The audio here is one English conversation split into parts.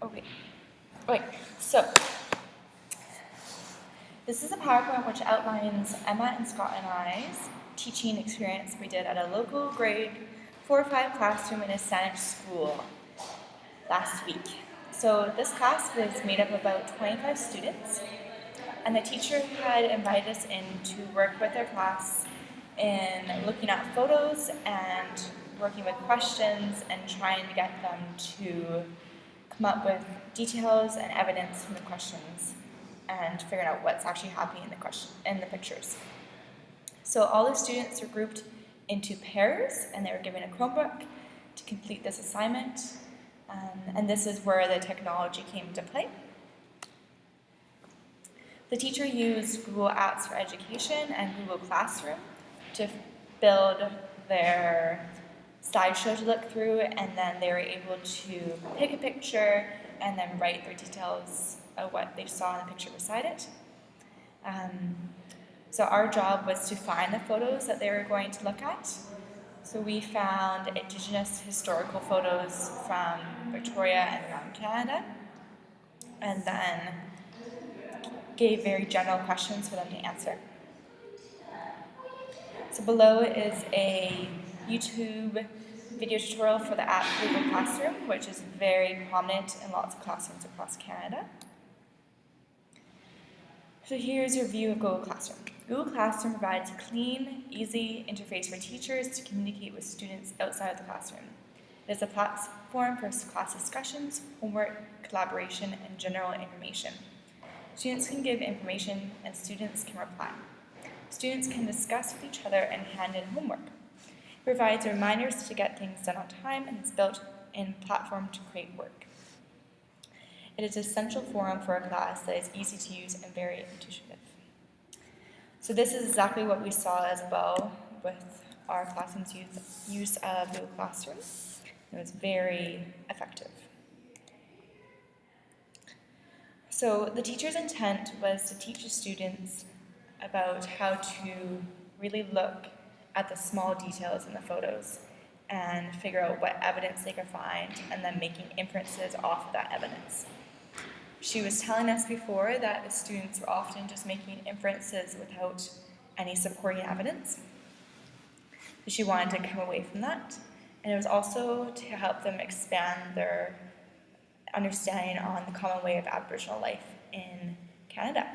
Okay. Wait. So this is a PowerPoint which outlines Emma and Scott and I's teaching experience we did at a local grade 4 or 5 classroom in a Spanish school last week. So this class was made up of about 25 students, and the teacher had invited us in to work with their class in looking at photos and working with questions and trying to get them to come up with details and evidence from the questions and figuring out what's actually happening in the pictures. So all the students were grouped into pairs, and they were given a Chromebook to complete this assignment. And this is where the technology came into play. The teacher used Google Apps for Education and Google Classroom to build their slideshow to look through, and then they were able to pick a picture and then write their details of what they saw in the picture beside it. So our job was to find the photos that they were going to look at. So we found Indigenous historical photos from Victoria and around Canada, and then gave very general questions for them to answer. So below is a YouTube video tutorial for the app Google Classroom, which is very prominent in lots of classrooms across Canada. So here's your view of Google Classroom. Google Classroom provides a clean, easy interface for teachers to communicate with students outside of the classroom. It is a platform for class discussions, homework, collaboration, and general information. Students can give information and students can reply. Students can discuss with each other and hand in homework. It provides reminders to get things done on time, and is built-in platform to create work. It is an essential forum for a class that is easy to use and very intuitive. So this is exactly what we saw as well with our classroom's use of Google Classroom. It was very effective. So the teacher's intent was to teach the students about how to really look at the small details in the photos and figure out what evidence they could find, and then making inferences off of that evidence. She was telling us before that the students were often just making inferences without any supporting evidence. So she wanted to come away from that. And it was also to help them expand their understanding on the common way of Aboriginal life in Canada.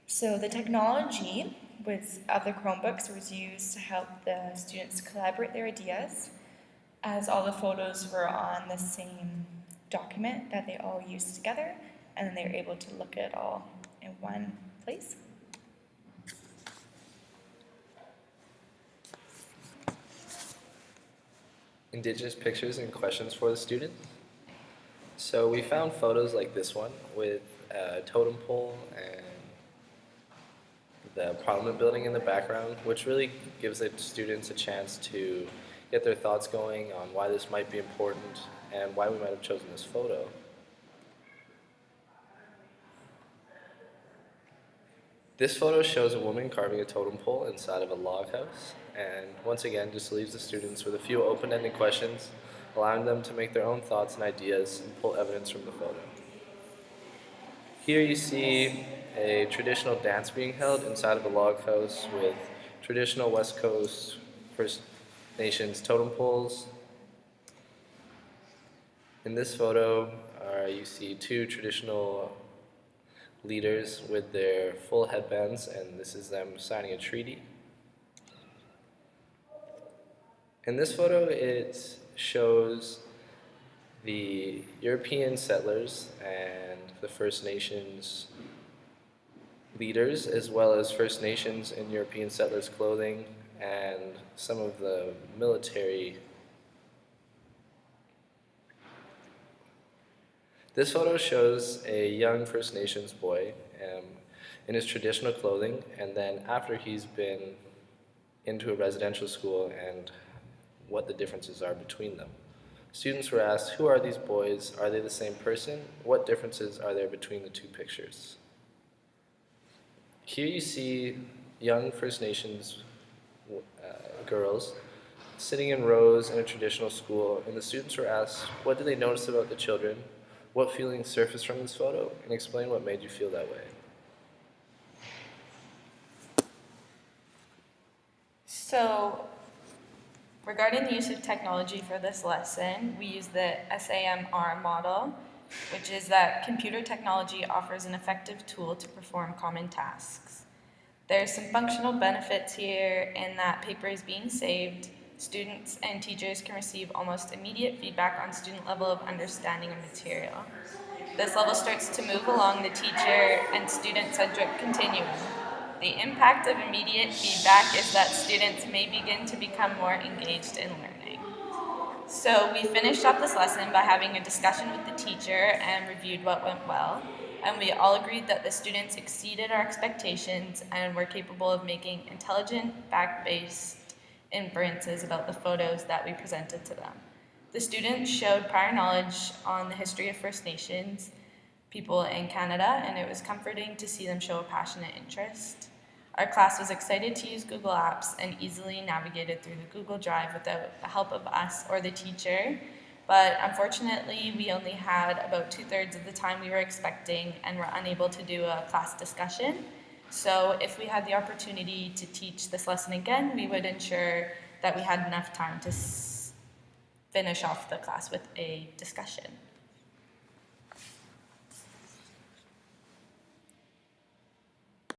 So the technology of the Chromebooks was used to help the students collaborate their ideas, as all the photos were on the same document that they all used together, and then they were able to look at it all in one place. Indigenous pictures and questions for the student. So we found photos like this one with a totem pole and the Parliament building in the background, which really gives the students a chance to get their thoughts going on why this might be important and why we might have chosen this photo. This photo shows a woman carving a totem pole inside of a log house, and once again just leaves the students with a few open-ended questions, allowing them to make their own thoughts and ideas and pull evidence from the photo. Here you see a traditional dance being held inside of a log house with traditional West Coast First Nations totem poles. In this photo, you see two traditional leaders with their full headbands, and this is them signing a treaty. In this photo, it shows the European settlers and the First Nations leaders, as well as First Nations in European settlers' clothing, and some of the military. This photo shows a young First Nations boy in his traditional clothing, and then after he's been into a residential school, and what the differences are between them. Students were asked, who are these boys? Are they the same person? What differences are there between the two pictures? Here you see young First Nations girls sitting in rows in a traditional school, and the students were asked, what did they notice about the children? What feelings surfaced from this photo? And explain what made you feel that way. So, regarding the use of technology for this lesson, we use the SAMR model, which is that computer technology offers an effective tool to perform common tasks. There's some functional benefits here in that paper is being saved. Students and teachers can receive almost immediate feedback on student level of understanding of material. This level starts to move along the teacher and student-centric continuum. The impact of immediate feedback is that students may begin to become more engaged in learning. So we finished up this lesson by having a discussion with the teacher and reviewed what went well. And we all agreed that the students exceeded our expectations and were capable of making intelligent, fact-based inferences about the photos that we presented to them. The students showed prior knowledge on the history of First Nations people in Canada, and it was comforting to see them show a passionate interest. Our class was excited to use Google Apps and easily navigated through the Google Drive without the help of us or the teacher. But unfortunately, we only had about 2/3 of the time we were expecting and were unable to do a class discussion. So if we had the opportunity to teach this lesson again, we would ensure that we had enough time to finish off the class with a discussion.